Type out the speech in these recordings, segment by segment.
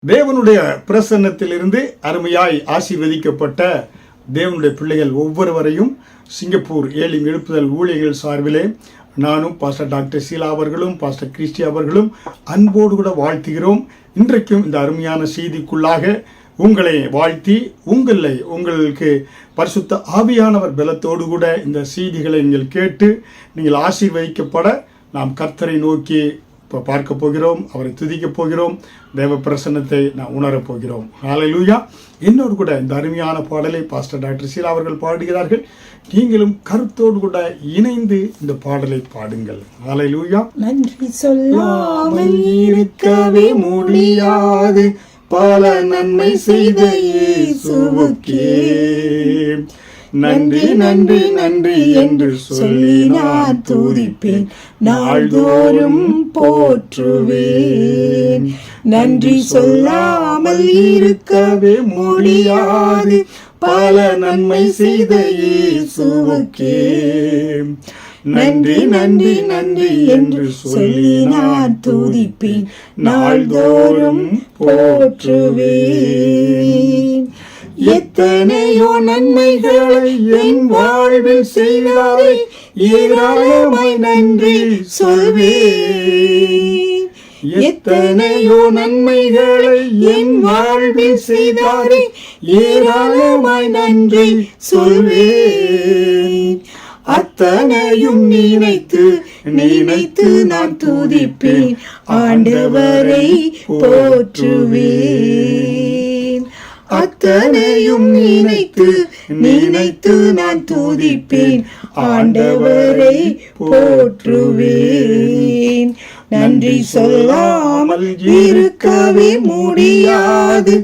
தேவனுடைய பிரசன்னத்திலிருந்து அருமையாய் ஆசீர்வதிக்கப்பட்ட தேவனுடைய பிள்ளைகள் ஒவ்வொருவரையும் சிங்கப்பூர் ஏலிம் எழுப்புதல் ஊழியர்கள் சார்பிலே நானும் பாஸ்டர் டாக்டர் சீலா அவர்களும் பாஸ்டர் கிறிஸ்டி அவர்களும் அன்போடு கூட வாழ்த்துகிறோம். இன்றைக்கும் இந்த அருமையான செய்திக்குள்ளாக உங்களை வாழ்த்தி உங்களுக்கு பரிசுத்த ஆவியானவர் பலத்தோடு கூட இந்த செய்திகளை நீங்கள் கேட்டு நீங்கள் ஆசீர்வதிக்கப்பட நாம் கர்த்தரை நோக்கி இப்போ பார்க்க போகிறோம், அவரை துதிக்கப் போகிறோம், தேவ பிரசன்னத்தை நான் உணரப் போகிறோம். ஹல்லேலூயா. என்னோடு கூட இந்த அருமையான பாடலை பாஸ்டர் டாக்டர் சீலா அவர்கள் பாடுகிறார்கள். நீங்களும் கருத்தோடு கூட இணைந்து இந்த பாடலை பாடுங்கள். ஹல்லேலூயா. நன்றி சொல்லாமல் இருக்கவே முடியாது, பல நன்மை செய்த இயேசுவுக்கே நன்றி நன்றி நன்றி என்று சொல்லி நான் துதிப்பேன், நாள்தோறும் போற்றுவேன். நன்றி சொல்லாமல் இருக்கவே முடியாது, பல நன்மை செய்த இயேசுவுக்கே நன்றி நன்றி நன்றி என்று சொல்லி நான் துதிப்பேன், நாள்தோறும் போற்றுவேன். எத்தனையோ நன்மைகளை என் வாழ்வில் செய்தாரே, ஏராளமாய் நன்றி சொல்வேன். எத்தனையோ நன்மைகளை என் வாழ்வில் செய்தாரே, ஏராளமாய் நன்றி சொல்வேன். அத்தனையும் நினைத்து நான் துதிப்பேன், ஆண்டவரை போற்றுவேன். அத்தனையும் நினைத்து நான் துதிப்பேன், ஆண்டவரை போற்றுவேன். நன்றி சொல்லாமல் இருக்கவே முடியாது,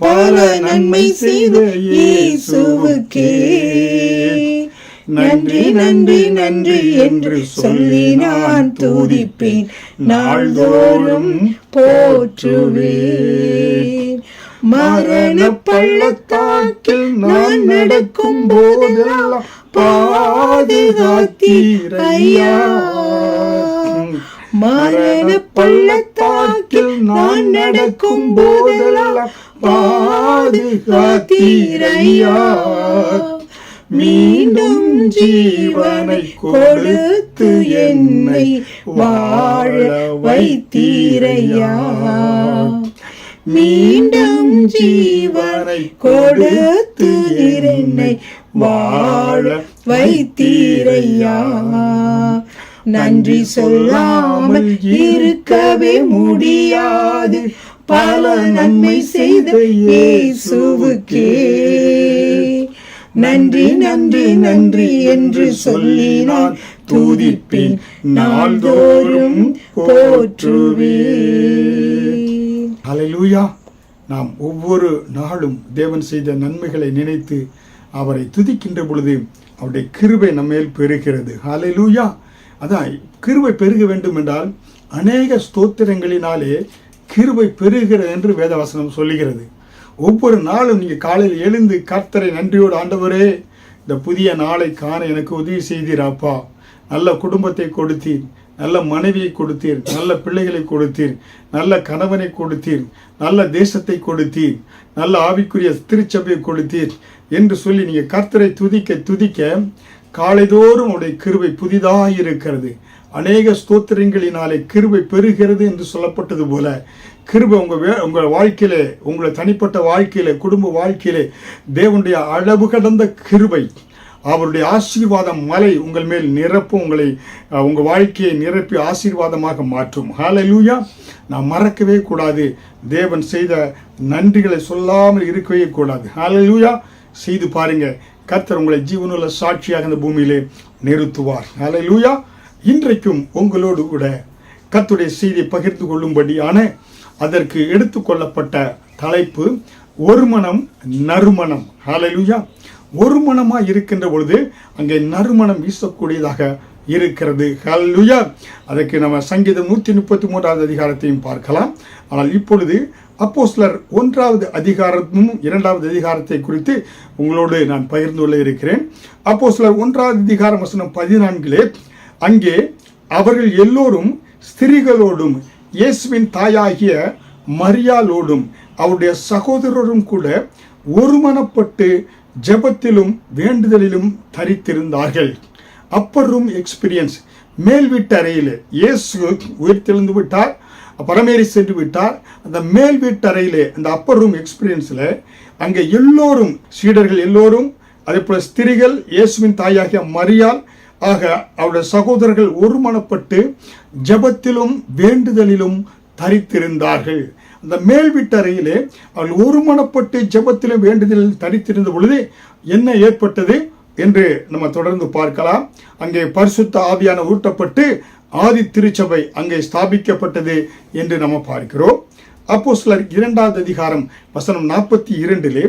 பல நன்மை செய்த இயேசுவுக்கே நன்றி நன்றி நன்றி என்று சொல்லி நான் துதிப்பேன், நாள்தோறும் போற்றுவேன். மரண பள்ளத்தாக்கில் நான் நடக்கும் போதெல்லாம் பாதுகாத்தீர் ஐயா. மரண பள்ளத்தாக்கில் நான் நடக்கும் போதெல்லாம் பாதுகாத்தீர் ஐயா. மீண்டும் ஜீவனை கொடுத்து என்னை வாழ வைத்தீரையா. மீண்டும் ஜீவனை கொடுத்து என்னை வாழ வைத்தீரையா. நன்றி சொல்லாமல் இருக்கவே முடியாது, பல நன்மை செய்த இயேசுவுக்கே நன்றி நன்றி நன்றி என்று சொல்லி நான் துதிப்பேன், நாள்தோறும் போற்றுவேன். ஹல்லேலூயா. நாம் ஒவ்வொரு நாளும் தேவன் செய்த நன்மைகளை நினைத்து அவரை துதிக்கின்ற பொழுது அவருடைய கிருபை நம்மேல் பெருகிறது. ஹல்லேலூயா. அதான் கிருபை பெருக வேண்டும் என்றால் அநேக ஸ்தோத்திரங்களினாலே கிருபை பெருகிறது என்று வேதவசனம் சொல்லுகிறது. ஒவ்வொரு நாளும் நீங்கள் காலையில் எழுந்து கர்த்தரை நன்றியோடு, ஆண்டவரே இந்த புதிய நாளை காண எனக்கு உதவி செய்தீராப்பா, நல்ல குடும்பத்தை கொடுத்தீர், நல்ல மனைவியை கொடுத்தீர், நல்ல பிள்ளைகளை கொடுத்தீர், நல்ல கணவனை கொடுத்தீர், நல்ல தேசத்தை கொடுத்தீர், நல்ல ஆவிக்குரிய திருச்சபையை கொடுத்தீர் என்று சொல்லி நீங்கள் கர்த்தரை துதிக்க காலைதோறும் உடைய கிருபை புதிதாக இருக்கிறது. அநேக ஸ்தோத்திரங்களினாலே கிருபை பெறுகிறது என்று சொல்லப்பட்டது போல கிருபை உங்கள் வாழ்க்கையிலே, உங்களை தனிப்பட்ட வாழ்க்கையிலே, குடும்ப வாழ்க்கையிலே தேவனுடைய அளவு கடந்த கிருபை, அவருடைய ஆசீர்வாதம் மலை உங்கள் மேல் நிரப்பும், உங்கள் வாழ்க்கையை நிரப்பி ஆசீர்வாதமாக மாற்றும். ஹல்லேலூயா. நாம் மறக்கவே கூடாது, தேவன் செய்த நன்றிகளை சொல்லாமல் இருக்கவே கூடாது. ஹல்லேலூயா. செய்து பாருங்க, கர்த்தர் உங்களை ஜீவனுள்ள சாட்சியாக இந்த பூமியிலே நிறுத்துவார். ஹல்லேலூயா. இன்றைக்கும் உங்களோடு கூட கர்த்தருடைய செய்தியை பகிர்ந்து கொள்ளும்படியான அதற்கு எடுத்துக்கொள்ளப்பட்ட தலைப்பு ஒரு மனம் நறுமணம். ஹல்லேலூயா. ஒரு மனமாக இருக்கின்ற பொழுது அங்கே நறுமணம் வீசக்கூடியதாக இருக்கிறது. ஹல்லேலூயா. அதற்கு நம்ம சங்கீதம் 133வது அதிகாரத்தையும் பார்க்கலாம். ஆனால் இப்பொழுது அப்போஸ்தலர் 1வது அதிகாரமும் 2வது அதிகாரத்தை குறித்து உங்களோடு நான் பகிர்ந்து கொள்ள இருக்கிறேன். அப்போஸ்தலர் 1வது அதிகாரம் வசனம் 14 அங்கே அவர்கள் எல்லோரும் ஸ்திரீகளோடும் இயேசுவின் தாயாகிய மரியாளோடும் அவருடைய சகோதரரும் கூட ஒருமனப்பட்டு ஜெபத்திலும் வேண்டுதலிலும் தரித்திருந்தார்கள். Upper room experience. மேல் வீட்டு அறையில் இயேசு உயிர்த்தெழுந்து விட்டார், பரமேறி சென்று விட்டார். அந்த மேல் வீட்டு அறையிலே அந்த அப்பர் ரூம் எக்ஸ்பீரியன்ஸில் அங்கே எல்லோரும் சீடர்கள் எல்லோரும், அதே போல ஸ்திரிகள், இயேசுவின் தாயாகிய மரியாள் ஆக அவருடைய சகோதரர்கள் ஒருமனப்பட்டு ஜெபத்திலும் வேண்டுதலிலும் தரித்திருந்தார்கள். அந்த மேல் வீட்டறையிலே அவர்கள் ஒருமனப்பட்டு ஜெபத்திலும் வேண்டுதலில் தரித்திருந்த பொழுது என்ன ஏற்பட்டது என்று நம்ம தொடர்ந்து பார்க்கலாம். அங்கே பரிசுத்த ஆவியான ஊட்டப்பட்டு ஆதி திருச்சபை அங்கே ஸ்தாபிக்கப்பட்டது என்று நம்ம பார்க்கிறோம். அப்போஸ்தலர் 2வது அதிகாரம் வசனம் 42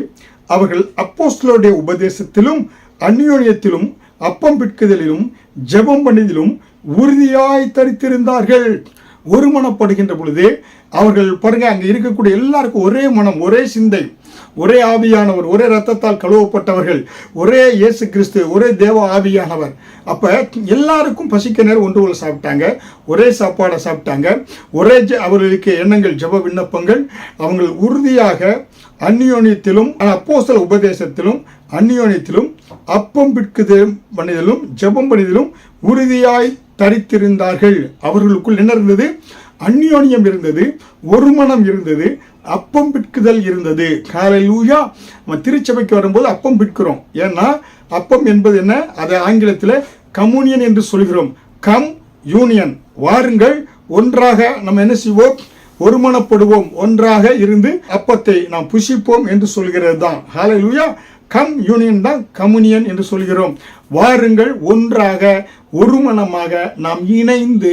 அவர்கள் அப்போஸ்தலருடைய உபதேசத்திலும் அந்யோன்யத்திலும் அப்பம் பிட்குதலிலும் ஜெபம் பண்ணிதிலும் உறுதியாய் தரித்திருந்தார்கள். ஒருமனப்படுகின்ற பொழுது அவர்கள் பாருங்க, அங்கே இருக்கக்கூடிய எல்லாருக்கும் ஒரே மனம், ஒரே சிந்தை, ஒரே ஆவியானவர், ஒரே ரத்தத்தால் கழுவப்பட்டவர்கள், ஒரே இயேசு கிறிஸ்து, ஒரே தேவ ஆவியானவர். அப்ப எல்லாருக்கும் பசிக்க நேரம் ஒன்று போல சாப்பிட்டாங்க, ஒரே சாப்பாடை சாப்பிட்டாங்க, ஒரே அவர்களுக்கு எண்ணங்கள், ஜெப விண்ணப்பங்கள். அவங்க உறுதியாக அந்யோன்யத்திலும் அப்போஸ்தல உபதேசத்திலும் அந்யோன்யத்திலும் அப்பம் பிட்குதலும் பண்ணிதலும் ஜெபம் பண்ணிதலும் உறுதியாய் தரித்திருந்தார்கள். அவர்களுக்குள் என்ன இருந்தது? அந்யோன்யம் இருந்தது, ஒரு மனம் இருந்தது, அப்பம் பிட்குதல் இருந்தது. ஹல்லேலூயா. நம்ம திருச்சபைக்கு வரும்போது அப்பம் பிட்கிறோம். ஏன்னா அப்பம் என்பது என்ன? அதை ஆங்கிலத்தில் கம்யூனியன் என்று சொல்கிறோம். கம் யூனியன், வாருங்கள் ஒன்றாக நம்ம என்ன செய்வோம்? ஒருமனப்படுவோம், ஒன்றாக இருந்து அப்பத்தை நாம் புசிப்போம் என்று சொல்கிறது தான். ஹல்லேலூயா. கம் யூனியன் தான் கம்யூனியன் என்று சொல்கிறோம். வாருங்கள் ஒன்றாக ஒருமனமாக நாம் இணைந்து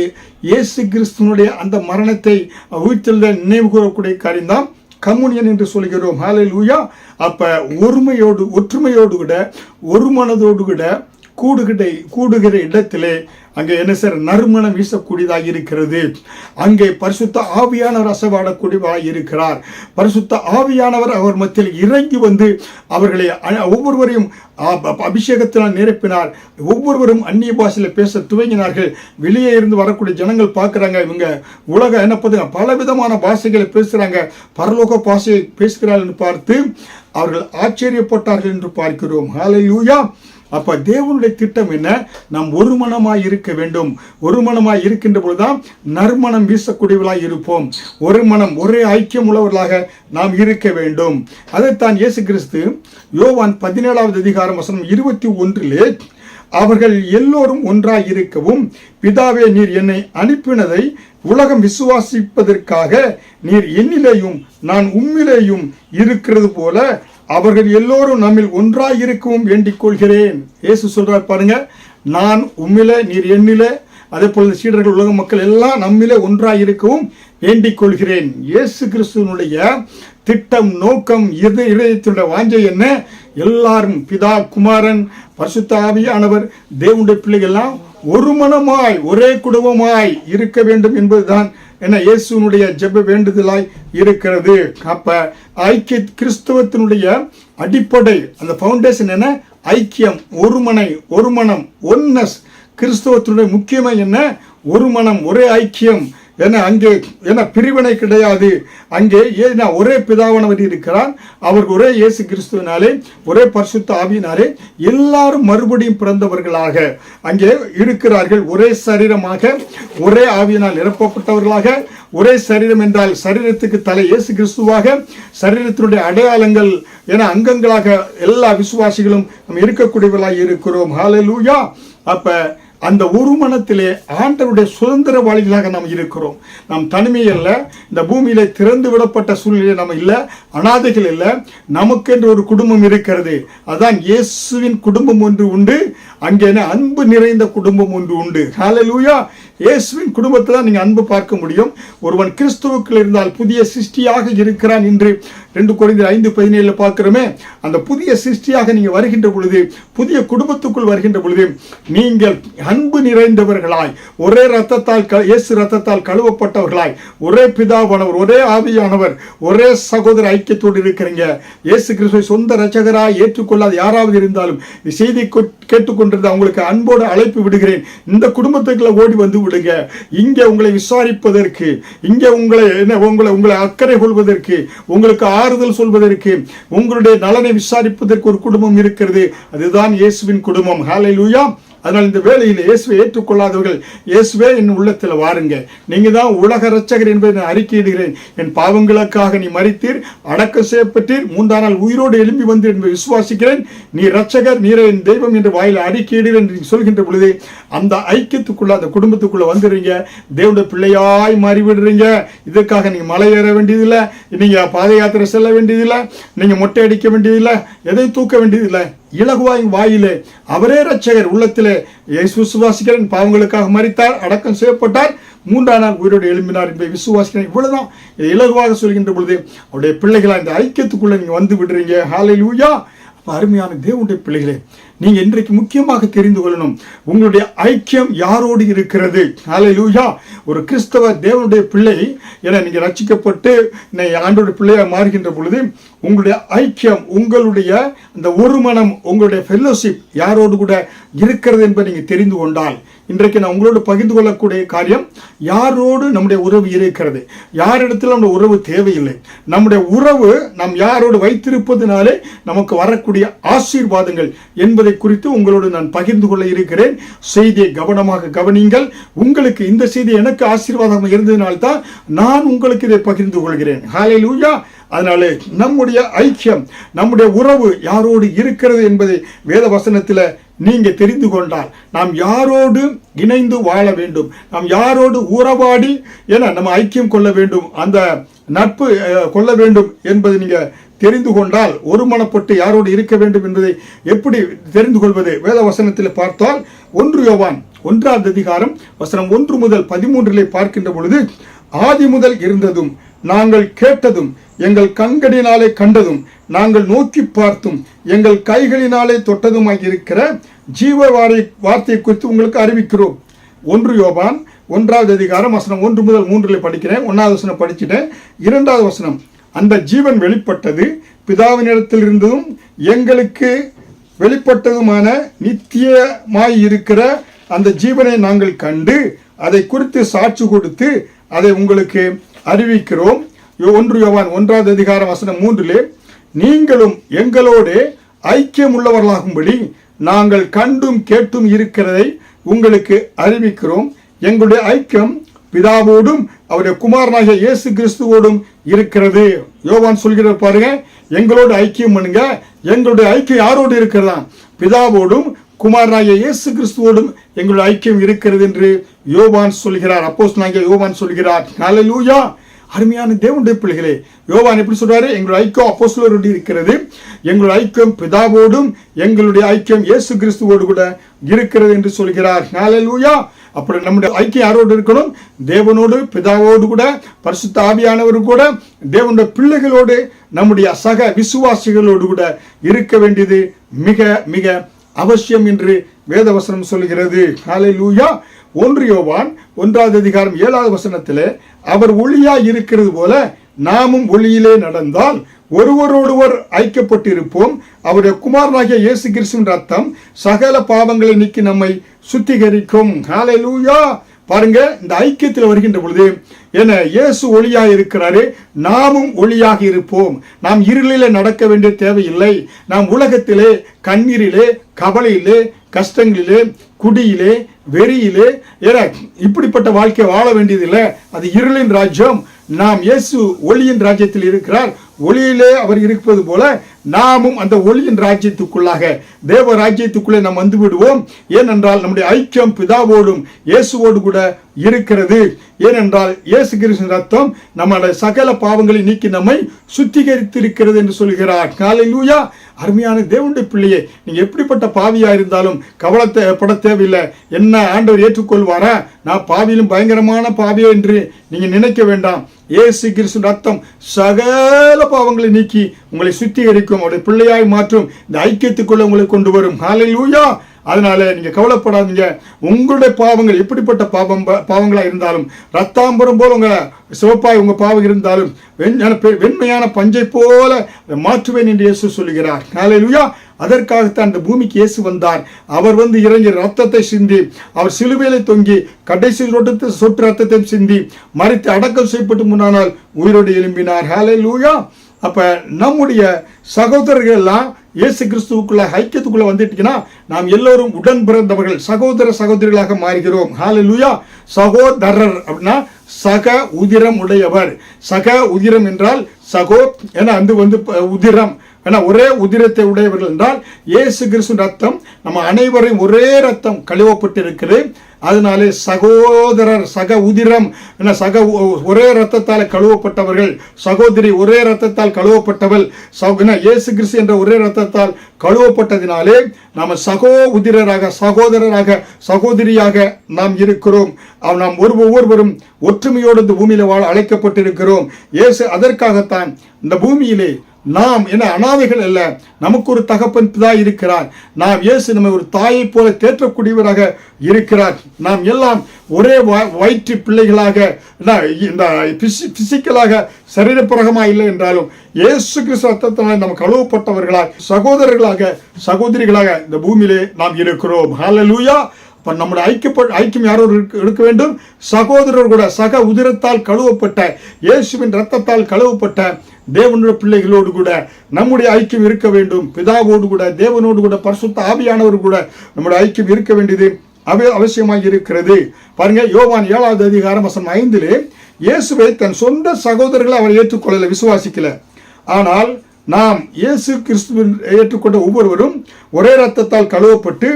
இயேசு கிறிஸ்துவனுடைய அந்த மரணத்தை உயிர்த்தெழுதலை நினைவு கூறக்கூடிய காரியம் தான் கம்யூனியன் என்று சொல்கிறோம். ஹல்லேலூயா. அப்ப ஒருமையோடு, ஒற்றுமையோடு கூட, ஒரு மனதோடு கூட கூடுகிற இடத்திலே அங்கே என்ன சார்? நறுமணம் வீசக்கூடியதாக இருக்கிறது. அங்கே பரிசுத்த ஆவியானவர் அசைவாடக்கூடியவராக இருக்கிறார். பரிசுத்த ஆவியானவர் அவர் மத்தியில் இறங்கி வந்து அவர்களை ஒவ்வொருவரையும் அபிஷேகத்தினால் நிரப்பினார். ஒவ்வொருவரும் அந்நிய பாஷையில் பேச துவங்கினார்கள். வெளியே இருந்து வரக்கூடிய ஜனங்கள் பார்க்குறாங்க, இவங்க உலக என்ன பலவிதமான பாஷைகளை பேசுகிறாங்க, பரலோக பாஷையை பேசுகிறார்கள் என்று பார்த்து அவர்கள் ஆச்சரியப்பட்டார்கள் என்று பார்க்கிறோம். ஹல்லேலூயா. அப்ப தேவனுடைய திட்டம் என்ன? நாம் ஒரு மனமாய் இருக்க வேண்டும். ஒரு மனமாய் இருக்கின்ற பொழுதுதான் நறுமணம் வீசக்கூடியவர்களாக இருப்போம். ஒரு மனம், ஒரே ஐக்கியம் உள்ளவர்களாக நாம் இருக்க வேண்டும். அதைத்தான் இயேசு கிறிஸ்து யோவான் 17வது அதிகாரம் வசனம் 21 அவர்கள் எல்லோரும் ஒன்றாய் இருக்கவும் பிதாவே, நீர் என்னை அனுப்பினதை உலகம் விசுவாசிப்பதற்காக நீர் என்னிலேயும் நான் உம்மிலேயும் இருக்கிறது போல அவர்கள் எல்லோரும் நம்மில் ஒன்றாய் இருக்கவும் வேண்டிக் கொள்கிறேன். இயேசு சொல்றார் பாருங்க, நான் உம்மிலே நீர் என்னிலே, அதே போல சீடர்கள் உலக மக்கள் எல்லாம் நம்மிலே ஒன்றாய் இருக்கவும் வேண்டிக் கொள்கிறேன். இயேசு கிறிஸ்துவனுடைய திட்டம், நோக்கம், இதயத்தினுடைய வாஞ்சை என்ன? எல்லாரும் பிதா, குமாரன், பரிசுத்த ஆவியானவர், தேவனுடைய பிள்ளைகள்லாம் ஒரு மனமாய் ஒரே குடும்பமாய் இருக்க வேண்டும் என்பதுதான் என்ன இயேசுனுடைய ஜெப வேண்டுதலாய் இருக்கிறது. அப்ப ஐக்கிய கிறிஸ்தவத்தினுடைய அடிப்படை, அந்த ஃபவுண்டேஷன் என்ன? ஐக்கியம், ஒரு மனம், ஒன்னஸ். கிறிஸ்தவத்தினுடைய முக்கியமா என்ன? ஒரு மனம், ஒரே ஐக்கியம். ஏன்னா அங்கே என்ன பிரிவினை கிடையாது. அங்கே ஏன்னா ஒரே பிதாவானவர் இருக்கிறார். அவர் ஒரே இயேசு கிறிஸ்துவினாலே, ஒரே பரிசுத்த ஆவியினாலே எல்லாரும் மறுபடியும் பிறந்தவர்களாக அங்கே இருக்கிறார்கள். ஒரே சரீரமாக, ஒரே ஆவியினால் நிரப்பப்பட்டவர்களாக. ஒரே சரீரம் என்றால் சரீரத்துக்கு தலை இயேசு கிறிஸ்துவாக, சரீரத்தினுடைய அடையாளங்கள் என அங்கங்களாக எல்லா விசுவாசிகளும் நம்ம இருக்கக்கூடியவர்களாக இருக்கிறோம். ஹல்லேலூயா. அப்ப அந்த ஒரு மனத்திலே ஆண்டவருடைய சுதந்திரவாளிகளாக நாம் இருக்கிறோம். நாம் தனிமையில், இந்த பூமியில திறந்து விடப்பட்ட சூழ்நிலை நம்ம இல்லை, அனாதைகள் இல்லை. நமக்கென்று ஒரு குடும்பம் இருக்கிறது. அதான் இயேசுவின் குடும்பம் ஒன்று உண்டு. அங்கே அன்பு நிறைந்த குடும்பம் ஒன்று உண்டு. ஹல்லேலூயா. இயேசுவின் குடும்பத்தில் தான் நீங்கள் அன்பு பார்க்க முடியும். ஒருவன் கிறிஸ்துவுக்குள் இருந்தால் புதிய சிருஷ்டியாக இருக்கிறான் என்று 2 கொரிந்தியர் 5:17 பார்க்கிறோமே, அந்த புதிய சிருஷ்டியாக நீங்க வருகின்ற பொழுது, புதிய குடும்பத்துக்குள் வருகின்ற பொழுது, நீங்கள் அன்பு நிறைந்தவர்களாய், ஒரே ரத்தத்தால் இயேசு ரத்தத்தால் கழுவப்பட்டவர்களாய், ஒரே பிதாவானவர், ஒரே ஆவியானவர், ஒரே சகோதர ஐக்கியத்தோடு இருக்கிறீங்க. இயேசு கிறிஸ்துவை சொந்த இரட்சகராய் ஏற்றுக்கொள்ளாத யாராவது இருந்தாலும் செய்தி கேட்டுக்கொண்டிருந்த அவங்களுக்கு அன்போடு அழைப்பு விடுகிறேன். இந்த குடும்பத்துக்குள்ள ஓடி வந்து விடுங்க. இங்கே உங்களை விசாரிப்பதற்கு, இங்கே உங்களை அக்கறை கொள்வதற்கு, உங்களுக்கு ஆறுதல் சொல்வதற்கு, உங்களுடைய நலனை விசாரிப்பதற்கு ஒரு குடும்பம் இருக்கிறது. அதுதான் இயேசுவின் குடும்பம். ஹல்லேலூயா. அதனால் இந்த வேளையில் இயேசுவை ஏற்றுக்கொள்ளாதவர்கள், இயேசுவே என் உள்ளத்தில் வாருங்க, நீங்க தான் உலக இரட்சகர் என்பதை நான் அறிக்கையிடுகிறேன். என் பாவங்களுக்காக நீ மரித்தீர், அடக்கம் செய்யப்பட்டீர், 3ஆம் நாள் உயிரோடு எழும்பி வந்து என்பதை விசுவாசிக்கிறேன், நீ இரட்சகர், நீரே என் தெய்வம் என்று வாயில அறிக்கையிடுகிறேன் என்று சொல்கின்ற பொழுது அந்த ஐக்கியத்துக்குள்ள, அந்த குடும்பத்துக்குள்ள வந்துடுறீங்க. தேவனுடைய பிள்ளையாய் மாறிவிடுறீங்க. இதற்காக நீங்க மலை ஏற வேண்டியதில்லை, நீங்க பாத யாத்திரை செல்ல வேண்டியதில்லை, நீங்க மொட்டை அடிக்க வேண்டியதில்லை, எதை தூக்க வேண்டியதில்லை. இலகுவாய் வாயிலே அவரே இரட்சகர், உள்ளத்திலே இயேசு விசுவாசிக்கிறேன், பாவங்களுக்காக மரித்தார், அடக்கம் செய்யப்பட்டார், 3ஆம் நாள் உயிரோடு எழும்பினார் என்பதை விசுவாசிக்கிறேன். இவ்வளவுதான். இதை இலகுவாக சொல்கின்ற பொழுது அவருடைய பிள்ளைகளா இந்த ஐக்கியத்துக்குள்ள நீங்க வந்து விடுறீங்க. ஹல்லேலூயா. அருமையான தேவனுடைய பிள்ளைகளே, நீங்க இன்றைக்கு முக்கியமாக தெரிந்து கொள்ளணும், உங்களுடைய ஐக்கியம் யாரோடு இருக்கிறது. ஹல்லேலூயா. ஒரு கிறிஸ்தவ தேவனுடைய பிள்ளை என நீங்க ரட்சிக்கப்பட்டு ஆண்டவருடைய பிள்ளையா மாறுகின்ற பொழுது உங்களுடைய ஐக்கியம், உங்களுடைய அந்த ஒரு மனம், உங்களுடைய ஃபெல்லோஷிப் யாரோடு கூட இருக்கிறது என்பதை நீங்க தெரிந்து கொண்டால், இன்றைக்கு நான் உங்களோடு பகிர்ந்து கொள்ளக்கூடிய காரியம், யாரோடு நம்முடைய உறவு இருக்கிறது, யாரிடத்தில் நம்முடைய உறவு தேவையில்லை. நம்முடைய உறவு நாம் யாரோடு வைத்திருப்பதனாலே நமக்கு வரக்கூடிய ஆசீர்வாதங்கள் என்பதை குறித்து உங்களோடு நான் பகிர்ந்து கொள்ள இருக்கிறேன். செய்தியை கவனமாக கவனியுங்கள். உங்களுக்கு இந்த செய்தி எனக்கு ஆசீர்வாதமாக இருந்ததினால்தான் நான் உங்களுக்கு இதை பகிர்ந்து கொள்கிறேன். ஹல்லேலூயா. அதனால நம்முடைய ஐக்கியம், நம்முடைய உறவு யாரோடு இருக்கிறது என்பதை வேத வசனத்தில் நீங்க தெரிந்து கொண்டால், நாம் யாரோடு இணைந்து வாழ வேண்டும், நாம் யாரோடு உறவாடி நம்ம ஐக்கியம் கொள்ள வேண்டும், அந்த நட்பு கொள்ள வேண்டும் என்பதை நீங்க தெரிந்து கொண்டால், ஒருமனப்பட்டு யாரோடு இருக்க வேண்டும் என்பதை எப்படி தெரிந்து கொள்வது? வேத வசனத்தில் பார்த்தால் 1 யோவான் 1ஆம் அதிகாரம் வசனம் 1 முதல் 13 பார்க்கின்ற பொழுது, ஆதி முதல் இருந்ததும் நாங்கள் கேட்டதும் எங்கள் கண்களினாலே கண்டதும் நாங்கள் நோக்கி பார்த்தும் எங்கள் கைகளினாலே தொட்டதுமாய் இருக்கிற ஜீவ வார்த்தையை குறித்து உங்களுக்கு அறிவிக்கிறோம். 1 யோவான் 1ஆம் அதிகாரம் வசனம் 1 முதல் 3 படிக்கிறேன். 1ஆவது வசனம் படிச்சுட்டேன். 2ஆவது வசனம், அந்த ஜீவன் வெளிப்பட்டது, பிதாவினிடத்தில் இருந்ததும் எங்களுக்கு வெளிப்பட்டதுமான நித்தியமாய் இருக்கிற அந்த ஜீவனை நாங்கள் கண்டு அதை குறித்து சாட்சி கொடுத்து அதை உங்களுக்கு அறிவிக்கிறோம். 1 யோவான் 1ஆம் அதிகாரம் வசனம் 3, நீங்களும் எங்களோடு ஐக்கியம் உள்ளவர்களாகும்படி நாங்கள் கண்டும் கேட்டும் இருக்கிறதை உங்களுக்கு அறிவிக்கிறோம். எங்களுடைய ஐக்கியம் பிதாவோடும் அவருடைய குமாரனாகிய இயேசு கிறிஸ்துவோடும் இருக்கிறது. யோவான் சொல்கிற பாருங்க, எங்களோடு ஐக்கியம் பண்ணுங்க. எங்களுடைய ஐக்கியம் யாரோடு இருக்கிறதா? பிதாவோடும் குமாரனாகிய இயேசு கிறிஸ்துவோடும் எங்களுடைய ஐக்கியம் இருக்கிறது என்று யோவான் சொல்கிறார். அப்போஸ்தலனாகிய யோவான் சொல்கிறார். ஹல்லேலூயா. அருமையான தேவனுடைய பிள்ளைகளே, யோவான் எப்படி சொல்றாரு? எங்களுடைய ஐக்கியம் அப்போஸ்தலரோடு இருக்கிறது, எங்களுடைய ஐக்கியம் பிதாவோடும் எங்களுடைய ஐக்கியம் இயேசு கிறிஸ்துவோடு கூட இருக்கிறது என்று சொல்கிறார். ஹல்லேலூயா. அப்படி நம்முடைய ஐக்கியம் யாரோடு இருக்கணும்? தேவனோடு, பிதாவோடு கூட, பரிசுத்த ஆவியானவரோடு கூட, தேவனுடைய பிள்ளைகளோடு, நம்முடைய சக விசுவாசிகளோடு கூட இருக்க வேண்டியது மிக மிக அவசியம் என்று வேதவசனம் சொல்கிறது. ஹல்லேலூயா. 1 யோவான் 1ஆம் அதிகாரம் 7ஆவது வசனத்திலே, அவர் ஒளியாய் இருக்கிறது போல நாமும் ஒளியிலே நடந்தால் ஒருவரோடுவர் ஐக்கியப்பட்டிருப்போம். அவருடைய குமாரனாகிய இயேசு கிறிஸ்துவின் ரத்தம் சகல பாவங்களை நீக்கி நம்மை சுத்திகரிக்கும். ஹல்லேலூயா. பாருங்க, இந்த ஐக்கியத்தில் வருகின்ற பொழுது என இயேசு ஒளியாக இருக்கிறாரு, நாமும் ஒளியாக இருப்போம். நாம் இருளிலே நடக்க வேண்டிய தேவையில்லை. நாம் உலகத்திலே கண்ணீரிலே, கவலையிலே, கஷ்டங்களிலே, குடியிலே, வெறியிலே இப்படிப்பட்ட வாழ்க்கை வாழ வேண்டியதில்லை. அது இருளின் ராஜ்யம். நாம் இயேசு ஒளியின் ராஜ்யத்தில் இருக்கிறார். ஒளியிலே அவர் இருப்பது போல நாமும் அந்த ஒளியின் ராஜ்யத்துக்குள்ளாக, தேவ ராஜ்யத்துக்குள்ளே நாம் வந்து விடுவோம். ஏனென்றால் நம்முடைய ஐக்கியம் பிதாவோடும் இயேசுவோடு கூட இருக்கிறது. ஏனென்றால் இயேசு கிறிஸ்துவின் ரத்தம் நம்முடைய சகல பாவங்களை நீக்கி நம்மை சுத்திகரித்திருக்கிறது என்று சொல்கிறார். ஹல்லேலூயா. அருமையான தேவனுடைய பிள்ளையே, நீங்க எப்படிப்பட்ட பாவியா இருந்தாலும் கவலைப்பட தேவையில்லை. என்ன ஆண்டவர் ஏற்றுக்கொள்வாரா? நான் பாவியிலும் பயங்கரமான பாவியோ என்று நீங்க நினைக்க வேண்டாம். இயேசு கிறிஸ்து ரத்தம் சகல பாவங்களை நீக்கி உங்களை சுத்திகரிக்கும், அவருடைய பிள்ளையாய் மாற்றும், இந்த ஐக்கியத்துக்குள்ள உங்களை கொண்டு வரும். ஹல்லேலூயா. அதனால நீங்க கவலைப்படாதீங்க. உங்களுடைய பாவங்கள் எப்படிப்பட்ட பாவங்களா இருந்தாலும், ரத்தாம்பரம் போல உங்க சிவப்பாய் உங்க பாவம் இருந்தாலும் வெண்மையான பஞ்சை போல மாற்றுவேன் என்று இயேசு சொல்லுகிறார். ஹல்லேலூயா. அதற்காகத்தான் இந்த பூமிக்கு இயேசு வந்தார். அவர் இறங்கி ரத்தத்தை சிந்தி, அவர் சிலுவையிலே தொங்கி கடைசி சொட்டு ரத்தத்தை சிந்தி மரித்து அடக்கம் செய்யப்பட்டு முன்னானால் உயிரோடு எழும்பினார். ஹல்லேலூயா. அப்ப நம்முடைய சகோதரர்கள் எல்லாம் இயேசு கிறிஸ்துவுக்குள்ள ஐக்கியத்துக்குள்ள வந்துட்டீங்கன்னா நாம் எல்லோரும் உடன் பிறந்தவர்கள், சகோதர சகோதரிகளாக மாறுகிறோம். ஹல்லேலூயா. சகோதரர் அப்படின்னா சக உதிரம் உடையவர். சக உதிரம் என்றால் சகோ என உதிரம் ஏன்னா ஒரே உதிரத்தை உடையவர்கள் என்றால் இயேசு கிறிஸ்து ரத்தம் நம்ம அனைவரையும் ஒரே ரத்தம் கழுவப்பட்டிருக்கிறது. அதனாலே சகோதரர், சக உதிரம் என ஒரே ரத்தத்தால் கழுவப்பட்டவர்கள், சகோதரி ஒரே ரத்தத்தால் கழுவப்பட்டவள், இயேசு கிறிஸ்து என்ற ஒரே ரத்தத்தால் கழுவப்பட்டதினாலே நாம் சகோ உதிரராக, சகோதரராக, சகோதரியாக நாம் இருக்கிறோம். நாம் ஒவ்வொருவரும் ஒற்றுமையோடு இந்த பூமியில வாழ அழைக்கப்பட்டிருக்கிறோம். இயேசு அதற்காகத்தான் இந்த பூமியிலே நாம் என்ன அனாதைகள் அல்ல, நமக்கு ஒரு தகப்பன் பிதா இருக்கிறார். நாம் இயேசு நம்ம ஒரு தாயை போல தேற்றக்கூடியவராக இருக்கிறார். நாம் எல்லாம் ஒரே வயிற்று பிள்ளைகளாக, இந்த பிசிக்கலாக சரீரப்பிரகமா இல்லை என்றாலும் இயேசு கிறிஸ்து ரத்தத்தினால் நாம் கழுவப்பட்டவர்களாக, சகோதரர்களாக, சகோதரிகளாக இந்த பூமியிலே நாம் இருக்கிறோம். ஹல்லேலூயா. அப்ப நம்முடைய ஐக்கியம் யாரோடு இருக்க வேண்டும்? சகோதரர் கூட, சக உதிரத்தால் கழுவப்பட்ட, இயேசுவின் ரத்தத்தால் கழுவப்பட்ட தேவனுடைய பிள்ளைகளோடு கூட நம்முடைய ஐக்கியம் இருக்க வேண்டும். பிதாவோடு கூட, தேவனோடு கூட, பரிசுத்த ஆவியானவர் கூட நம்முடைய ஐக்கியம் இருக்க வேண்டியது அவசியமாக இருக்கிறது. பாருங்க, யோவான் 7வது அதிகாரம் வசனம் 5 இயேசுவை தன் சொந்த சகோதரர்களை அவர் ஏற்றுக்கொள்ளல, விசுவாசிக்கல. ஆனால் நாம் இயேசு கிறிஸ்துவின் ஏற்றுக்கொண்ட ஒவ்வொருவரும் ஒரே ரத்தத்தால் கழுவப்பட்டு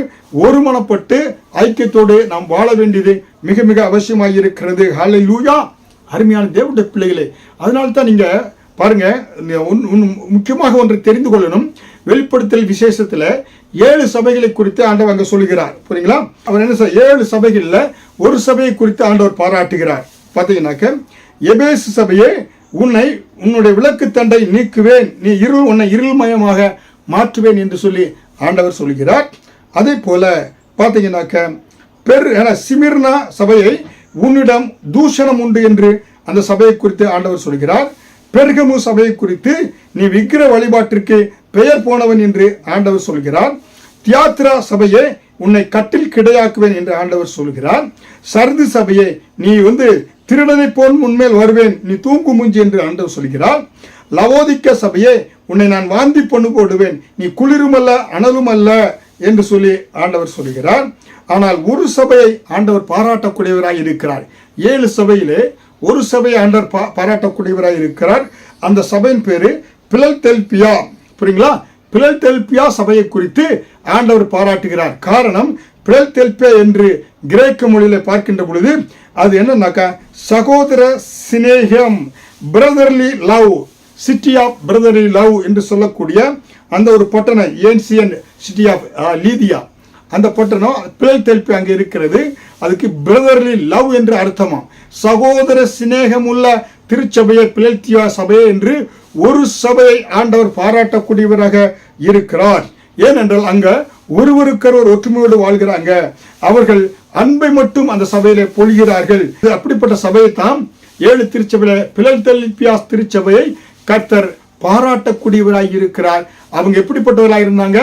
ஒருமனப்பட்டு ஐக்கியத்தோடு நாம் வாழ வேண்டியது மிக மிக அவசியமாக இருக்கிறது. ஹல்லேலூயா. அருமையான தேவனுடைய பிள்ளைகளே, அதனால்தான் நீங்க பாருங்க, முக்கியமாக ஒன்றை தெரிந்து கொள்ளணும். வெளிப்படுத்தல் விசேஷத்துல 7 சபைகளை குறித்து ஆண்டவர் அங்க சொல்லுகிறார். புரியுங்களா? அவர் என்ன 7 சபைகள்ல ஒரு சபையை குறித்து ஆண்டவர் பாராட்டுகிறார். பாத்தீங்கன்னாக்க, எபேசு சபையே, உன்னுடைய விளக்கு தண்டை நீக்குவேன், நீ உன்னை இருள்மயமாக மாற்றுவேன் என்று சொல்லி ஆண்டவர் சொல்கிறார். அதே போல பாத்தீங்கன்னாக்க சிமிர்னா சபையை, உன்னிடம் தூஷணம் உண்டு என்று அந்த சபையை குறித்து ஆண்டவர் சொல்கிறார். பெர்கமு சபையை குறித்து, நீ விக்கிர வழிபாட்டிற்கு பெயர் போனவன் என்று ஆண்டவர் சொல்கிறார். தியாத்ரா சபையை, உன்னை கட்டில் கிடையாக்குவேன் என்று ஆண்டவர் சொல்கிறார். சர்து சபையை, நீ திருடனை போல் முன்மேல் வருவேன், நீ தூங்கு மூஞ்சி என்று ஆண்டவர் சொல்கிறார். லவோதிக்க சபையை, உன்னை நான் வாந்தி பண்ணு போடுவேன், நீ குளிருமல்ல அனலும் அல்ல என்று சொல்லி ஆண்டவர் சொல்கிறார். ஆனால் ஒரு சபையை ஆண்டவர் பாராட்டக்கூடியவராய் இருக்கிறார். 7 சபையிலே ஒரு சபையை ஆண்டவர் பாராட்டக்கூடியவராய் இருக்கிறார். அந்த சபையின் பேரு பிலதெல்பியா. புரியுங்களா? பிலதெல்பியா சபையை குறித்து ஆண்டவர் பாராட்டுகிறார். காரணம், பிலதெல்பியா என்று கிரேக்க மொழியில பார்க்கின்ற பொழுது அது என்னன்னாக்கா சகோதர சிநேகம், brotherly love, city of brotherly love என்று சொல்லக்கூடிய அந்த ஒரு பட்டணம், ஏன்சியன் சிட்டி ஆஃப் லீதியா, அந்த பட்டணம் பிலதெல்பியா அங்கே இருக்கிறது. அதுக்கு பிரதர்லி லவ் என்று அர்த்தமா. சகோதர சிநேகம் உள்ள திருச்சபையை பிலதெல்பியா சபையை என்று ஒரு சபையை ஆண்டவர் பாராட்டக்கூடியவராக இருக்கிறார். ஏனென்றால் அங்க ஒருவருக்கொருவர் ஒற்றுமையோடு வாழ்கிறாங்க. அவர்கள் அன்பை மட்டும் அந்த சபையில பொழிகிறார்கள். அப்படிப்பட்ட சபையை தான் 7 திருச்சபையில பிலதெல்பியா திருச்சபையை கர்த்தர் பாராட்டக்கூடியவராக இருக்கிறார். அவங்க எப்படிப்பட்டவர்களாக இருந்தாங்க?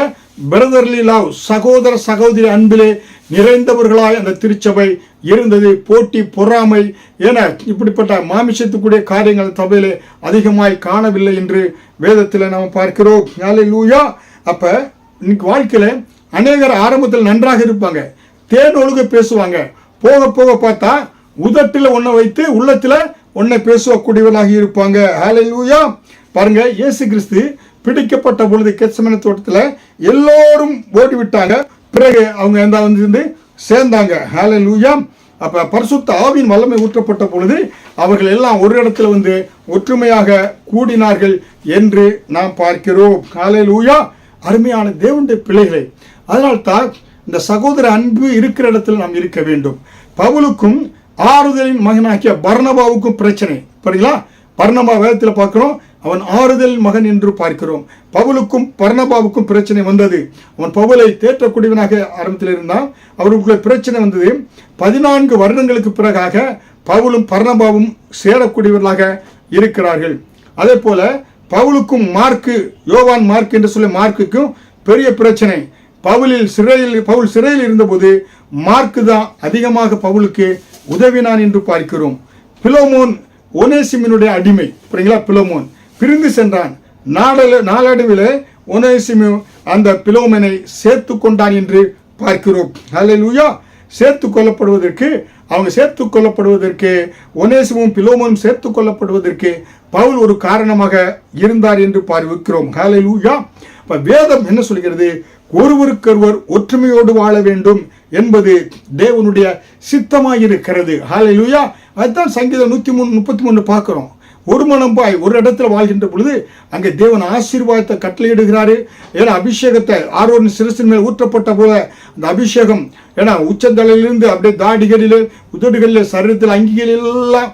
பிரதர்லி லவ், சகோதர சகோதரி அன்பிலே நிறைந்தவர்களாய் அந்த திருச்சபை இருந்தது. போட்டி, பொறாமை என இப்படிப்பட்ட மாமிசத்துக்குரிய காரியங்கள் சபையிலே அதிகமாய் காணவில்லை என்று வேதத்தில் நாம் பார்க்கிறோம். ஹல்லேலூயா. அப்ப இன்னைக்கு வாழ்க்கையில அநேகர் ஆரம்பத்தில் நன்றாக இருப்பாங்க, தேன் ஒழுக பேசுவாங்க. போக போக பார்த்தா உதட்டில் ஒன்றை வைத்து உள்ளத்துல ஒன்றை பேசக்கூடியவர்களாக இருப்பாங்க. ஹல்லேலூயா. பாருங்க, இயேசு கிறிஸ்து பிடிக்கப்பட்ட பொழுது கெத்செமனே தோட்டத்தில் எல்லோரும் ஓடிவிட்டாங்க. பிறகு அவங்க சேர்ந்தாங்க. ஹல்லேலூயா. அப்ப பரிசுத்த ஆவியின் வல்லமை ஊற்றப்பட்ட பொழுது அவர்கள் எல்லாம் ஒரு இடத்துல வந்து ஒற்றுமையாக கூடினார்கள் என்று நாம் பார்க்கிறோம். ஹல்லேலூயா. அருமையான தேவனுடைய பிள்ளைகளே, அதனால்தான் இந்த சகோதர அன்பு இருக்கிற இடத்துல நாம் இருக்க வேண்டும். பவுலுக்கும் ஆறுதலின் மகனாகிய பர்னபாவுக்கும் பிரச்சனை பாருங்களா. பர்னபா வேதத்தில் பார்க்கிறோம், அவன் ஆறுதலின் மகன் என்று பார்க்கிறோம். பவுலுக்கும் பர்னபாவுக்கும் பிரச்சனை வந்தது. அவன் பவுலை தேற்றக்கூடியவனாக ஆரம்பத்தில் இருந்தான். அவருக்குள்ள பிரச்சனை வந்தது. 14 வருடங்களுக்கு பிறகாக பவுலும் பர்னபாவும் சேரக்கூடியவர்களாக இருக்கிறார்கள். அதே போல பவுலுக்கும் மார்க்கு, யோவான் மார்க் என்று சொல்ல மார்க்குக்கும் பெரிய பிரச்சனை. பவுல் சிறையில் இருந்தபோது மார்க்கு தான் அதிகமாக பவுலுக்கு உதவினான் என்று பார்க்கிறோம். பிலோமோன் ஒனேசிமினுடைய அடிமை புரியுங்களா. பிலோமோன் பிரிந்து சென்றான். நாளடைவில் ஒனேசிமு அந்த பிலோமனை சேர்த்து கொண்டான் என்று பார்க்கிறோம். ஹல்லேலூயா. சேர்த்து கொள்ளப்படுவதற்கு ஒனேசிமும் பிலோமோனும் சேர்த்து கொள்ளப்படுவதற்கு பவுல் ஒரு காரணமாக இருந்தார் என்று பார்க்கிறோம். ஹல்லேலூயா. இப்ப வேதம் என்ன சொல்கிறது? ஒருவருக்கொருவர் ஒற்றுமையோடு வாழ வேண்டும் என்பது தேவனுடைய சித்தமாயிருக்கிறது. ஹல்லேலூயா. அதுதான் சங்கீதம் 133 பார்க்கிறோம். ஒரு மனம்பாய் ஒரு இடத்துல வாழ்கின்ற பொழுது அங்கே தேவன் ஆசீர்வாதத்தை கட்டளையிடுகிறாரு. ஏன்னா அபிஷேகத்தை ஆரோன் சிரசின் மேல் ஊற்றப்பட்ட போல அந்த அபிஷேகம் ஏன்னா உச்சந்தலையிலிருந்து அப்படியே தாடிகளில், உதடுகளில், சரீரத்தில், அங்கிகளெல்லாம்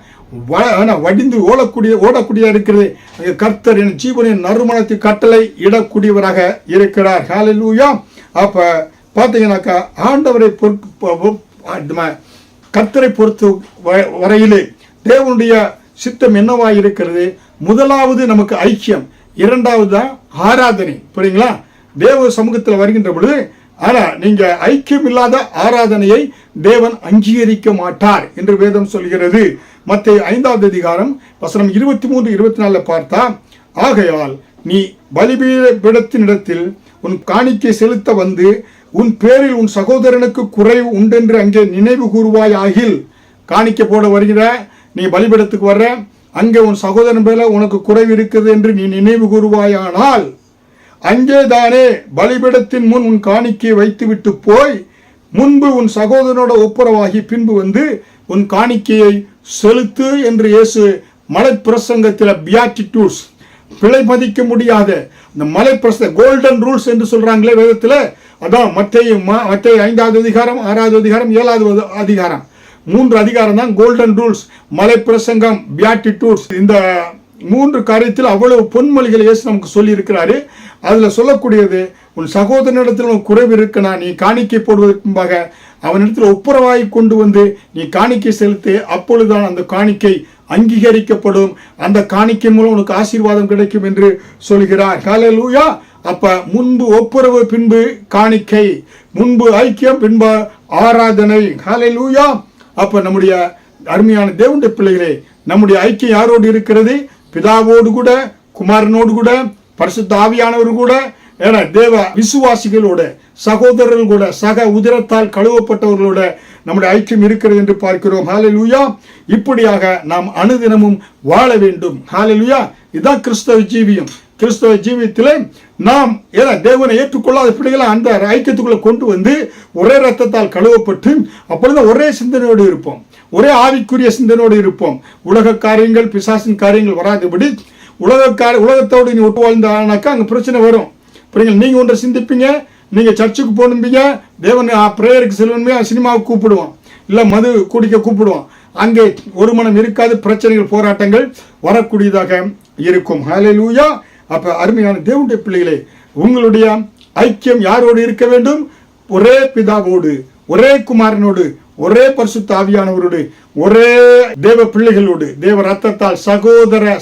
வடிந்து ஓடக்கூடிய இருக்கிறது. அங்கே கர்த்தர் என் ஜீவனின் நறுமணத்தை கட்டளை இடக்கூடியவராக இருக்கிறார். ஹல்லேலூயா. அப்ப பார்த்தீங்கன்னாக்கா ஆண்டவரை கர்த்தரை பொறுத்த வரையிலே தேவனுடைய சித்தம் என்னவாய் இருக்கிறது? முதலாவது நமக்கு ஐக்கியம், இரண்டாவது தான் ஆராதனை. புரியுங்களா? தேவ சமூகத்தில் வருகின்ற பொழுது ஆனா நீங்க ஐக்கியம் இல்லாத ஆராதனையை தேவன் அங்கீகரிக்க மாட்டார் என்று வேதம் சொல்கிறது. மத்தேயு 5வது அதிகாரம் வசனம் 23-24 பார்த்தா, ஆகையால் நீ பலிபீடத்தினிடத்தில் உன் காணிக்கை செலுத்த வந்து உன் பேரில் உன் சகோதரனுக்கு குறைவு உண்டென்று அங்கே நினைவு கூறுவாயாகில். காணிக்கை போட வருகிற நீ பலிபீடத்துக்கு வர்ற, அங்கே உன் சகோதரன் பேரில் உனக்கு குறைவு இருக்குது என்று நீ நினைவு கூறுவாயானால் அங்கேதானே பலிபீடத்தின் முன் உன் காணிக்கையை வைத்துவிட்டு போய் முன்பு உன் சகோதரனோட ஒப்புரவாகி பின்பு வந்து உன் காணிக்கையை செலுத்து என்று இயேசு மலை பிரசங்கத்தில் பியாட்டிடியூட்ஸ், பிழை மதிக்க முடியாத இந்த மலை பிரசங்க கோல்டன் ரூல்ஸ் என்று சொல்றாங்களே வேதத்தில், அதான் மத்தேயு 5வது அதிகாரம், 6வது அதிகாரம், 7வது அதிகாரம், 3 அதிகாரம் தான் கோல்டன் ரூல்ஸ், மலை பிரசங்கம், பியாட்டிடியூட்ஸ். இந்த 3 காரியத்தில் அவ்வளவு பொன்மொழிகளை இயேசு நமக்கு சொல்லி இருக்கிறாரு. அதுல சொல்லக்கூடியது, உன் சகோதரனிடத்தில் உன் குறைவு இருக்குன்னா நீ காணிக்கை போடுவதற்கு முன்பாக அவனிடத்தில் ஒப்புரவாய் கொண்டு வந்து நீ காணிக்கை செலுத்து. அப்பொழுதுதான் அந்த காணிக்கை அங்கீகரிக்கப்படும். அந்த காணிக்கை மூலம் உனக்கு ஆசீர்வாதம் கிடைக்கும் என்று சொல்கிறார். ஹல்லேலூயா. அப்ப முன்பு ஒப்புரவு, பின்பு காணிக்கை, முன்பு ஐக்கியம், பின்பு ஆராதனை. ஹல்லேலூயா. அப்ப நம்முடைய அருமையான தேவனுடைய பிள்ளைகளே, நம்முடைய ஐக்கியம் யாரோடு இருக்கிறது? பிதாவோடு கூட, குமாரனோடு கூட, பரிசுத்த ஆவியானவர் கூட, ஏன்னா தேவ விசுவாசிகளோட, சகோதரர்கள் கூட, சக உதிரத்தால் கழுவப்பட்டவர்களோட நம்முடைய ஐக்கியம் இருக்கிறது என்று பார்க்கிறோம். ஹல்லேலூயா. இப்படியாக நாம் அனுதினமும் வாழ வேண்டும். ஹல்லேலூயா. இதுதான் கிறிஸ்தவ ஜீவியம். கிறிஸ்தவ ஜீவியத்திலே நாம் தேவனை ஏற்றுக்கொள்ளாத பிள்ளைகளை அந்த ஐக்கியத்துக்குள்ள கொண்டு வந்து ஒரே ரத்தத்தால் கழுவப்பட்டு அப்பொழுது ஒரே சிந்தனையோடு இருப்போம், ஒரே ஆவிக்குரிய சிந்தனையோடு இருப்போம். உலக காரியங்கள், பிசாசின் காரியங்கள் வராதபடி உலகத்தோடு நீ ஒட்டு வாழ்ந்தானாக்கா அங்கே பிரச்சனை வரும். நீங்க ஒன்றை சிந்திப்பீங்க, நீங்க சர்ச்சுக்கு போகணும்பீங்க, தேவன் பிரேயருக்கு செல்வனுமே சினிமாவுக்கு கூப்பிடுவான், இல்ல மது குடிக்க கூப்பிடுவான். அங்கே ஒரு மனம் இருக்காது, பிரச்சனைகள், போராட்டங்கள் வரக்கூடியதாக இருக்கும். ஹல்லேலூயா. அப்ப அருமையான தேவனுடைய பிள்ளைகளே, உங்களுடைய ஐக்கியம் யாரோடு இருக்க வேண்டும்? ஒரே பிதாவோடு, ஒரே குமாரனோடு, ஒரே பரிசுத்த ஆவியானவரோடு, ஒரே தேவ பிள்ளைகளோடு, தேவ ரத்தத்தால்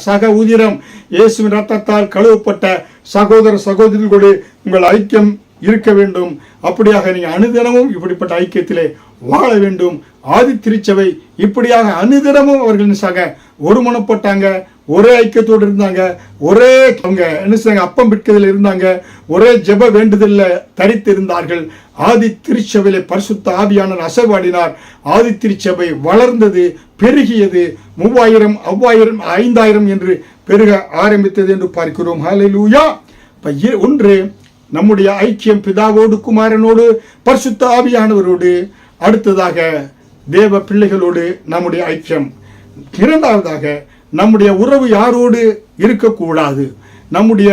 சக உதிரம் இயேசுவின் ரத்தத்தால் கழுவப்பட்ட சகோதர சகோதரிகளோடு உங்கள் ஐக்கியம் இருக்க வேண்டும். அப்படியாக நீங்க அனுதினமும் இப்படிப்பட்ட ஐக்கியத்திலே வாழ வேண்டும். ஆதி திருச்சபை இப்படியாக அனுதினமும் அவர்கள் சக ஒருமனப்பட்டாங்க, ஒரே ஐக்கியத்தோடு இருந்தாங்க, ஒரே அவங்க என்ன செய்ய அப்பம் பிற்கதில் இருந்தாங்க, ஒரே ஜெப வேண்டுதல்ல தரித்து இருந்தார்கள். ஆதி திருச்சபையிலே பரிசுத்த ஆவியானவர் அசைவாடினார். ஆதி திருச்சபை வளர்ந்தது, பெருகியது, 3000, 5000, 5000 என்று பெருக ஆரம்பித்தது என்று பார்க்கிறோம். ஹல்லேலூயா. ஒன்று நம்முடைய ஐக்கியம் பிதாவோடு, குமாரனோடு, பரிசுத்த ஆவியானவரோடு. அடுத்ததாக தேவ பிள்ளைகளோடு நம்முடைய ஐக்கியம். இரண்டாவதாக, நம்முடைய உறவு யாரோடு இருக்கக்கூடாது, நம்முடைய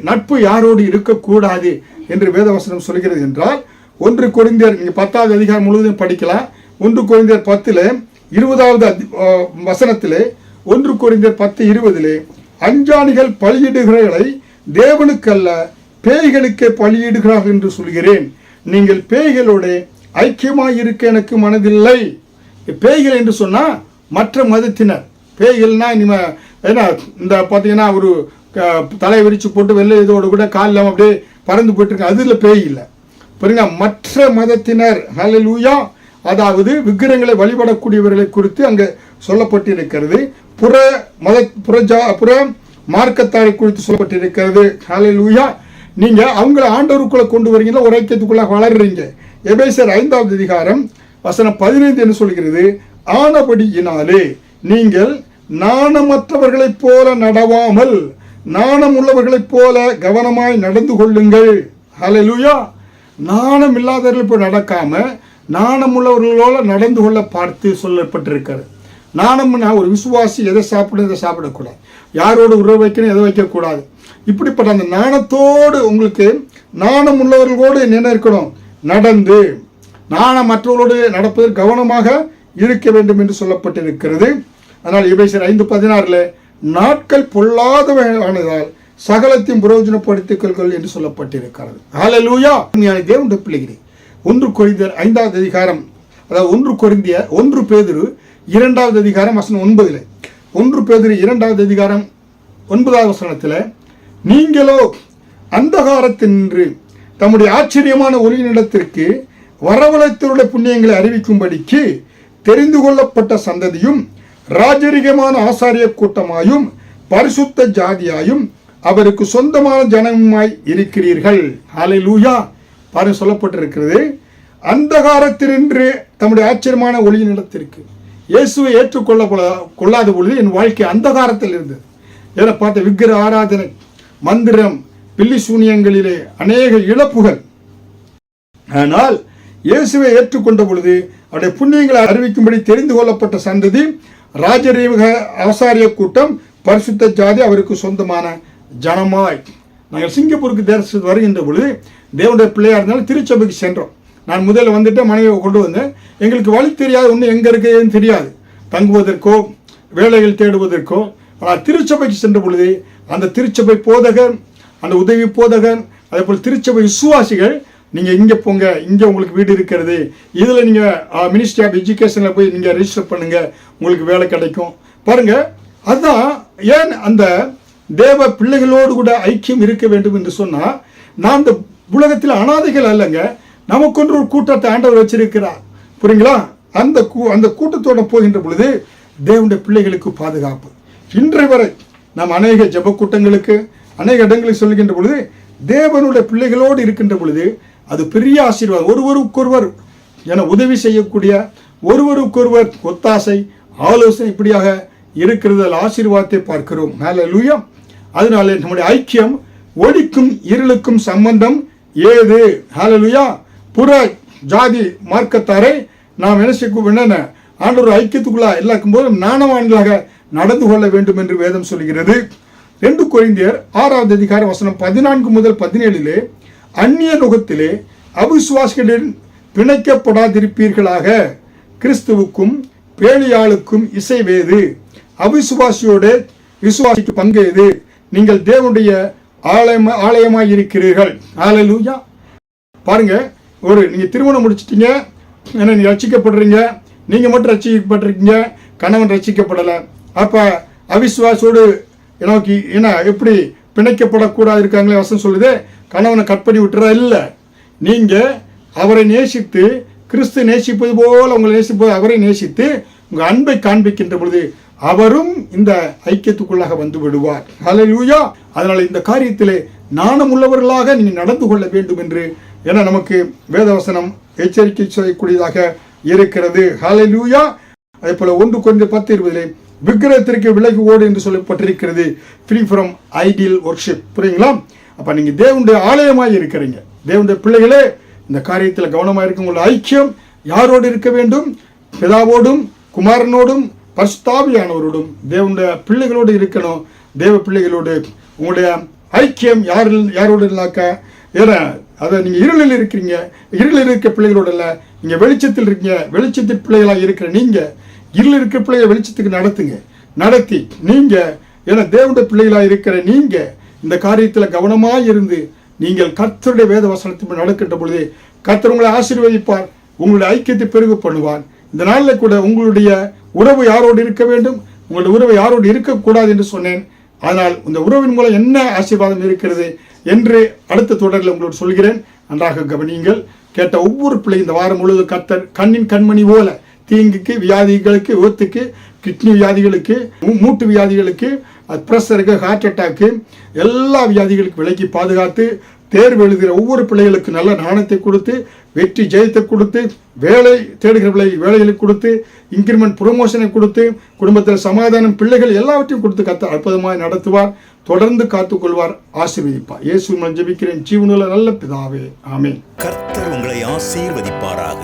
நட்பு யாரோடு இருக்கக்கூடாது என்று வேதவசனம் சொல்கிறது என்றால், 1 கொரிந்தியர் நீங்க 10வது அதிகாரம் முழுவதும் படிக்கலாம். 1 கொரிந்தியர் 10 20வது வசனத்திலே, 1 கொரிந்தியர் 10:20 அஞ்சாணிகள் பலியிடுகிறவர்களை தேவனுக்கல்ல பேய்களுக்கே பலியிடுகிறார்கள் என்று சொல்கிறேன். நீங்கள் பேய்களோட ஐக்கியமாய் இருக்க எனக்கு மனதில்லை. பேய்கள் என்று சொன்னா மற்ற மதத்தினர். பேய்கள்னா இந்த பார்த்தீங்கன்னா ஒரு தலை விரிச்சு போட்டு வெள்ளை இதோடு கூட காலில் அப்படியே பறந்து போயிட்டு இருக்கு, அதுல பேய் இல்லை. பாருங்க, மற்ற மதத்தினர். ஹல்லேலூயா. அதாவது விக்கிரங்களை வழிபடக்கூடியவர்களை குறித்து அங்கே சொல்லப்பட்டிருக்கிறது. புற மார்க்கத்தாரை குறித்து சொல்லப்பட்டிருக்கிறது. ஹல்லேலூயா. நீங்க அவங்கள ஆண்டவருக்குள்ள கொண்டு வரீங்களா, ஒரு ஐக்கியத்துக்குள்ள வளர்றீங்க. எபேசியர் 5வது அதிகாரம் வசனம் 15 என்ன சொல்கிறது? ஆனபடியினாலே நீங்கள் நாணமற்றவர்களைப் போல நடவாமல் நாணம் உள்ளவர்களைப் போல கவனமாய் நடந்து கொள்ளுங்கள். ஹல்லேலூயா. நாணம் இல்லாதவர்கள் போய் நடக்காம நாணம் உள்ளவர்களோட நடந்து கொள்ள பார்த்து சொல்லப்பட்டிருக்கிறது. நாணம்னா ஒரு விசுவாசி எதை சாப்பிட எதை சாப்பிடக்கூடாது, யாரோடு உறவு வைக்கணும் எதை வைக்கக்கூடாது. இப்படிப்பட்ட அந்த நாணத்தோடு, உங்களுக்கு நாணம் உள்ளவர்களோடு என்ன இருக்கணும், நடந்து நாணம் மற்றவர்களோடு நடப்பதில் கவனமாக இருக்க வேண்டும் என்று சொல்லப்பட்டிருக்கிறது. அதனால் எபேசியர் 5:16 நாட்கள் பொல்லாதவையானதால் சகலத்தையும் பிரயோஜனப்படுத்திக் கொள்கள் என்று சொல்லப்பட்டிருக்கிறது. ஹல்லேலூயா. தேவனுடைய பிள்ளைகளே, 1 கொரிந்தியர் 5வது அதிகாரம், அதாவது 1 பேதுரு 2வது அதிகாரம் வசனம் 9 1 பேதுரு 2வது அதிகாரம் 9வது வசனத்தில், நீங்களோ அந்தகாரத்தினின்று தம்முடைய ஆச்சரியமான ஒளியினிடத்திற்கு வரவழைத்தருடைய புண்ணியங்களை அறிவிக்கும்படிக்கு தெரிந்து கொள்ளப்பட்ட சந்ததியும் ராஜரிகமான ஆசாரிய கூட்டமாயும் பரிசுத்த ஜாதியாயும் அவருக்கு சொந்தமான ஜனமுமாய் இருக்கிறீர்கள். ஹல்லேலூயா. பாருங்க, சொல்லப்பட்டிருக்கிறது, அந்தகாரத்தினின்று தம்முடைய ஆச்சரியமான ஒளியினிடத்திற்கு. இயேசுவை கொள்ளாத பொழுது என் வாழ்க்கை அந்தகாரத்தில் இருந்தது. ஏன்னா பார்த்த விக்கிர ஆராதனை, மந்திரம், பில்லி சூனியங்களிலே அநேக இழப்புகள். ஆனால் இயேசுவை ஏற்றுக்கொண்ட பொழுது அவருடைய புண்ணியங்களை அறிவிக்கும்படி தெரிந்து கொள்ளப்பட்ட சந்ததி, ராஜரீக ஆசாரிய கூட்டம், பரிசுத்த ஜாதி, அவருக்கு சொந்தமான ஜனமாய். நாங்கள் சிங்கப்பூருக்கு தேசத்துக்கு வருகின்ற பொழுது தேவனுடைய பிள்ளையாக இருந்தாலும் திருச்சபைக்கு சென்றோம். நான் முதல்ல வந்துட்டு மனைவியை கொண்டு வந்தேன். எங்களுக்கு வழி தெரியாது, ஒன்றும் எங்கே இருக்குதுன்னு தெரியாது, தங்குவதற்கோ வேலைகள் தேடுவதற்கோ. ஆனால் திருச்சபைக்கு சென்ற பொழுது அந்த திருச்சபை போதகர், அந்த உதவி போதகர், அதே போல் திருச்சபை விசுவாசிகள், நீங்கள் இங்கே போங்க, இங்கே உங்களுக்கு வீடு இருக்கிறது, இதில் நீங்கள் மினிஸ்ட்ரி ஆஃப் எஜுகேஷனில் போய் நீங்கள் ரெஜிஸ்டர் பண்ணுங்கள், உங்களுக்கு வேலை கிடைக்கும். பாருங்கள், அதுதான் ஏன் அந்த தேவ பிள்ளைகளோடு கூட ஐக்கியம் இருக்க வேண்டும் என்று சொன்னால், நான் இந்த உலகத்தில் அனாதைகள் அல்லங்க, நமக்கொன்று ஒரு கூட்டத்தை ஆண்டவர் வச்சிருக்கிறார். புரியுங்களா? அந்த கூட்டத்தோட போகின்ற பொழுது தேவனுடைய பிள்ளைகளுக்கு பாதுகாப்பு. இன்றைய வரை நாம் அநேக ஜெப கூட்டங்களுக்கு அநேக இடங்களுக்கு சொல்லுகின்ற பொழுது தேவனுடைய பிள்ளைகளோடு இருக்கின்ற பொழுது அது பெரிய ஆசீர்வாதம். ஒருவருக்கொருவர் என உதவி செய்யக்கூடிய, ஒருவருக்கொருவர் ஒத்தாசை, ஆலோசனை, இப்படியாக இருக்கிறது ஆசீர்வாதத்தை பார்க்கிறோம். ஹல்லேலூயா. அதனாலே நம்முடைய ஐக்கியம், ஒளிக்கும் இருளுக்கும் சம்பந்தம் ஏது? ஹல்லேலூயா. புற ஜாதி மார்க்கத்தாரை நாம் என்ன ஆண்டவர் ஐக்கியத்துக்குள்ளா எல்லாக்கும் போதும் நாணவான்களாக நடந்து கொள்ள வேண்டும் என்று வேதம் சொல்கிறது. 2 கொரிந்தியர் 6வது அதிகாரம் வசனம் 14 முதல் 17 அந்நிய நுகத்திலே அவிசுவாசிகளின் பிணைக்கப்படாதிருப்பீர்களாக, கிறிஸ்துவுக்கும் பேலியாளுக்கும் இசைவேது, அவிசுவாசியோட விசுவாசிக்கு பங்கேது, நீங்கள் தேவனுடைய ஆலயமாய் இருக்கிறீர்கள். ஹல்லேலூயா. பாருங்க, நீங்க திருமணம் முடிச்சிட்டீங்க, ஏன்னா நீங்க ரட்சிக்கப்படுறீங்க, நீங்க மட்டும் ரட்சிக்கப்பட்டிருக்கீங்க, கணவன் ரட்சிக்கப்படலை. அப்ப அவிசுவாசோடு நோக்கி எப்படி பிணைக்கப்படக்கூடாது இருக்காங்களே வசனம் சொல்லுது, கணவனை கட் பண்ணி விட்டுறா இல்லை. நீங்க அவரை நேசித்து, கிறிஸ்து நேசிப்பது போல உங்களை நேசிப்பது அவரை நேசித்து உங்க அன்பை காண்பிக்கின்ற பொழுது அவரும் இந்த ஐக்கியத்துக்குள்ளாக வந்து விடுவார். ஹல்லேலூயா. அதனால இந்த காரியத்திலே நாணம் உள்ளவர்களாக நீங்க நடந்து கொள்ள வேண்டும் என்று நமக்கு வேதவசனம் எச்சரிக்கை செய்யக்கூடியதாக இருக்கிறது. ஹல்லேலூயா. அதே போல 1 கொரிந்தியர் 10:20 விக்கிரகத்திற்கு விலகி ஓடு என்று சொல்லப்பட்டிருக்கிறது. Free from ideal worship. புரியுங்களா? அப்ப நீங்க தேவனுடைய ஆலயமாய் இருக்கிறீங்க. தேவனுடைய பிள்ளைகளே, இந்த காரியத்தில் கவனமாக இருக்கும். உங்கள் ஐக்கியம் யாரோடு இருக்க வேண்டும்? பிதாவோடும் குமாரனோடும் பரிசுத்தாவியானவரோடும் தேவனுடைய பிள்ளைகளோடு இருக்கணும். தேவ பிள்ளைகளோடு உங்களுடைய ஐக்கியம் யாரோடு இல்லாக்க அதை நீங்கள் இருளில் இருக்கிறீங்க, இருளில் இருக்க பிள்ளைகளோட இல்லை, நீங்கள் வெளிச்சத்தில் இருக்கீங்க. வெளிச்சத்தின் பிள்ளைகளாக இருக்கிற நீங்கள் இருளில் இருக்கிற பிள்ளைகளை வெளிச்சத்துக்கு நடத்தி நீங்கள் தேவனுடைய பிள்ளைகளாக இருக்கிற நீங்கள் இந்த காரியத்தில் கவனமாக இருந்து நீங்கள் கர்த்தருடைய வேத வசனத்தை நடக்கின்ற பொழுது கர்த்தர் உங்களை ஆசீர்வதிப்பார், உங்களுடைய ஐக்கியத்தை பெருக பண்ணுவார். இந்த நாளில் கூட உங்களுடைய உறவு யாரோடு இருக்க வேண்டும், உங்களுடைய உறவு யாரோடு இருக்கக்கூடாது என்று சொன்னேன். ஆனால் இந்த உறவின் மூலம் என்ன ஆசீர்வாதம் இருக்கிறது என்று அடுத்த தொடரில் உங்களோடு சொல்கிறேன். நன்றாக கவனியுங்கள். கேட்ட ஒவ்வொரு பிள்ளை இந்த வாரம் முழுவதும் கர்த்தர் கண்ணின் கண்மணி போல தீங்குக்கு, வியாதிகளுக்கு, விபத்துக்கு, கிட்னி வியாதிகளுக்கு, மூட்டு வியாதிகளுக்கு, பிரஷருக்கு, ஹார்ட் அட்டாக்கு, எல்லா வியாதிகளுக்கு விலக்கி பாதுகாத்து தேர்வு எழுதுகிற ஒவ்வொரு பிள்ளைகளுக்கு நல்ல ஞானத்தை கொடுத்து, வெற்றி ஜெயத்தை கொடுத்து, வேலை தேடுகிற வேலைகளை கொடுத்து, இன்கிரிமெண்ட் ப்ரொமோஷனை கொடுத்து, குடும்பத்தில் சமாதானம், பிள்ளைகள் எல்லாவற்றையும் கொடுத்து கர்த்தர் அற்புதமாக நடத்துவார். தொடர்ந்து காத்துக்கொள்வார், ஆசீர்வதிப்பார். இயேசுவின் மூலம் ஜெபிக்கிறேன் ஜீவனுள்ள நல்ல பிதாவே, ஆமென். கர்த்தர் உங்களை ஆசீர்வதிப்பாராக.